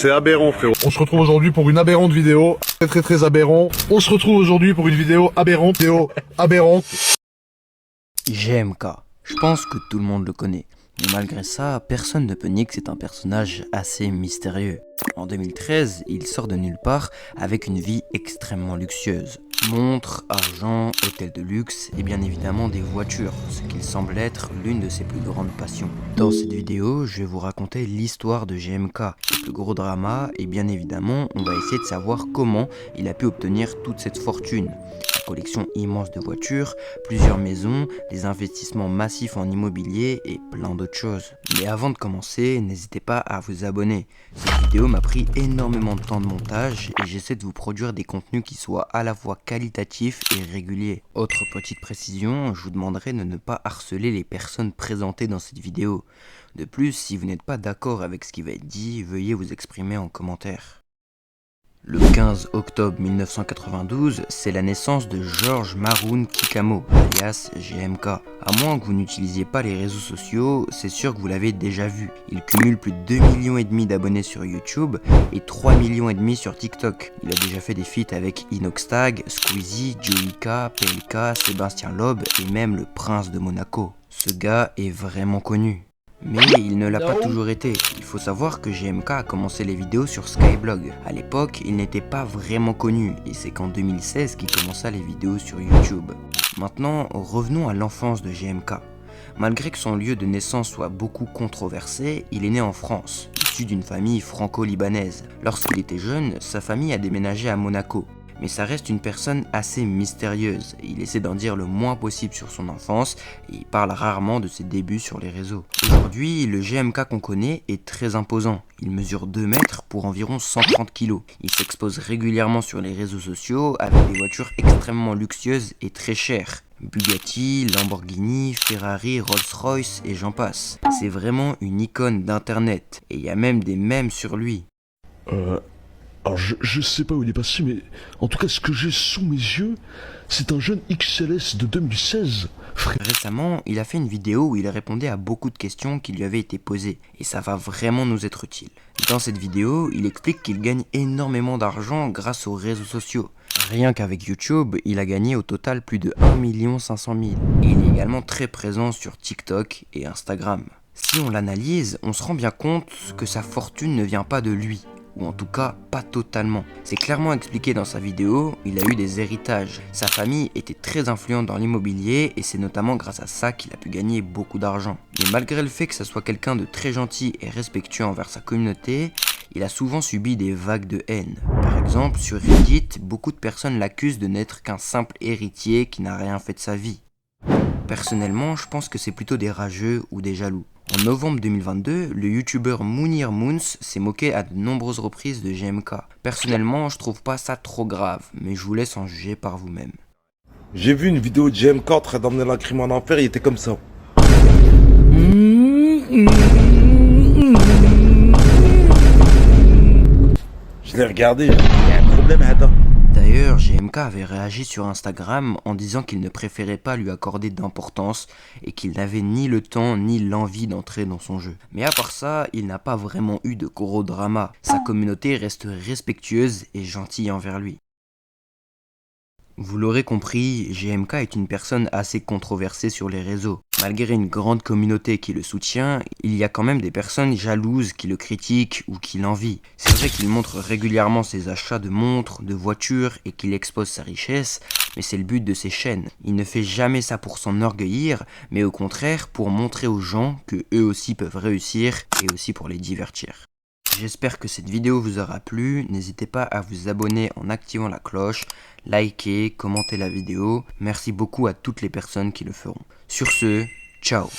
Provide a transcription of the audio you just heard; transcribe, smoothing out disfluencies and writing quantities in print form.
C'est aberrant, frérot. On se retrouve aujourd'hui pour une aberrante vidéo. Très aberrant. On se retrouve aujourd'hui pour une vidéo aberrante. GMK. Je pense que tout le monde le connaît. Mais malgré ça, personne ne peut nier que c'est un personnage assez mystérieux. En 2013, il sort de nulle part avec une vie extrêmement luxueuse. Montres, argent, hôtels de luxe et bien évidemment des voitures, ce qu'il semble être l'une de ses plus grandes passions. Dans cette vidéo, je vais vous raconter l'histoire de GMK, le gros drama, et bien évidemment, on va essayer de savoir comment il a pu obtenir toute cette fortune. La collection immense de voitures, plusieurs maisons, des investissements massifs en immobilier et plein d'autres choses. Mais avant de commencer, n'hésitez pas à vous abonner. Cette vidéo m'a pris énormément de temps de montage et j'essaie de vous produire des contenus qui soient à la fois qualitatifs et réguliers. Autre petite précision, je vous demanderai de ne pas harceler les personnes présentées dans cette vidéo. De plus, si vous n'êtes pas d'accord avec ce qui va être dit, veuillez vous exprimer en commentaire. Le 15 octobre 1992, c'est la naissance de George Maroun Kikamo, alias GMK. À moins que vous n'utilisiez pas les réseaux sociaux, c'est sûr que vous l'avez déjà vu. Il cumule plus de 2,5 millions d'abonnés sur YouTube et 3,5 millions sur TikTok. Il a déjà fait des feats avec Inoxtag, Squeezie, Joeyka, PLK, Sébastien Loeb et même le prince de Monaco. Ce gars est vraiment connu. Mais il ne l'a pas toujours été. Il faut savoir que GMK a commencé les vidéos sur Skyblog. À l'époque, il n'était pas vraiment connu et c'est qu'en 2016 qu'il commença les vidéos sur YouTube. Maintenant, revenons à l'enfance de GMK. Malgré que son lieu de naissance soit beaucoup controversé, il est né en France, issu d'une famille franco-libanaise. Lorsqu'il était jeune, sa famille a déménagé à Monaco. Mais ça reste une personne assez mystérieuse. Il essaie d'en dire le moins possible sur son enfance et il parle rarement de ses débuts sur les réseaux. Aujourd'hui, le GMK qu'on connaît est très imposant. Il mesure 2 mètres pour environ 130 kg. Il s'expose régulièrement sur les réseaux sociaux avec des voitures extrêmement luxueuses et très chères. Bugatti, Lamborghini, Ferrari, Rolls-Royce et j'en passe. C'est vraiment une icône d'internet et il y a même des mèmes sur lui. Alors je sais pas où il est passé, mais en tout cas ce que j'ai sous mes yeux, c'est un jeune XLS de 2016. Récemment, il a fait une vidéo où il répondait à beaucoup de questions qui lui avaient été posées, et ça va vraiment nous être utile. Dans cette vidéo, il explique qu'il gagne énormément d'argent grâce aux réseaux sociaux. Rien qu'avec YouTube, il a gagné au total plus de 1 500 000. Et il est également très présent sur TikTok et Instagram. Si on l'analyse, on se rend bien compte que sa fortune ne vient pas de lui. Ou en tout cas pas totalement. C'est clairement expliqué dans sa vidéo, il a eu des héritages. Sa famille était très influente dans l'immobilier et c'est notamment grâce à ça qu'il a pu gagner beaucoup d'argent. Mais malgré le fait que ça soit quelqu'un de très gentil et respectueux envers sa communauté, il a souvent subi des vagues de haine. Par exemple, sur Reddit, beaucoup de personnes l'accusent de n'être qu'un simple héritier qui n'a rien fait de sa vie. Personnellement, je pense que c'est plutôt des rageux ou des jaloux. En novembre 2022, le youtubeur Mounir Moons s'est moqué à de nombreuses reprises de GMK. Personnellement, je trouve pas ça trop grave, mais je vous laisse en juger par vous-même. J'ai vu une vidéo de GMK en train d'emmener la crime en enfer, il était comme ça. Je l'ai regardé, il y a un problème, Hada. D'ailleurs, GMK avait réagi sur Instagram en disant qu'il ne préférait pas lui accorder d'importance et qu'il n'avait ni le temps ni l'envie d'entrer dans son jeu. Mais à part ça, il n'a pas vraiment eu de gros drama. Sa communauté reste respectueuse et gentille envers lui. Vous l'aurez compris, GMK est une personne assez controversée sur les réseaux. Malgré une grande communauté qui le soutient, il y a quand même des personnes jalouses qui le critiquent ou qui l'envient. C'est vrai qu'il montre régulièrement ses achats de montres, de voitures et qu'il expose sa richesse, mais c'est le but de ses chaînes. Il ne fait jamais ça pour s'enorgueillir, mais au contraire pour montrer aux gens que eux aussi peuvent réussir et aussi pour les divertir. J'espère que cette vidéo vous aura plu, n'hésitez pas à vous abonner en activant la cloche, liker, commenter la vidéo, merci beaucoup à toutes les personnes qui le feront. Sur ce, ciao.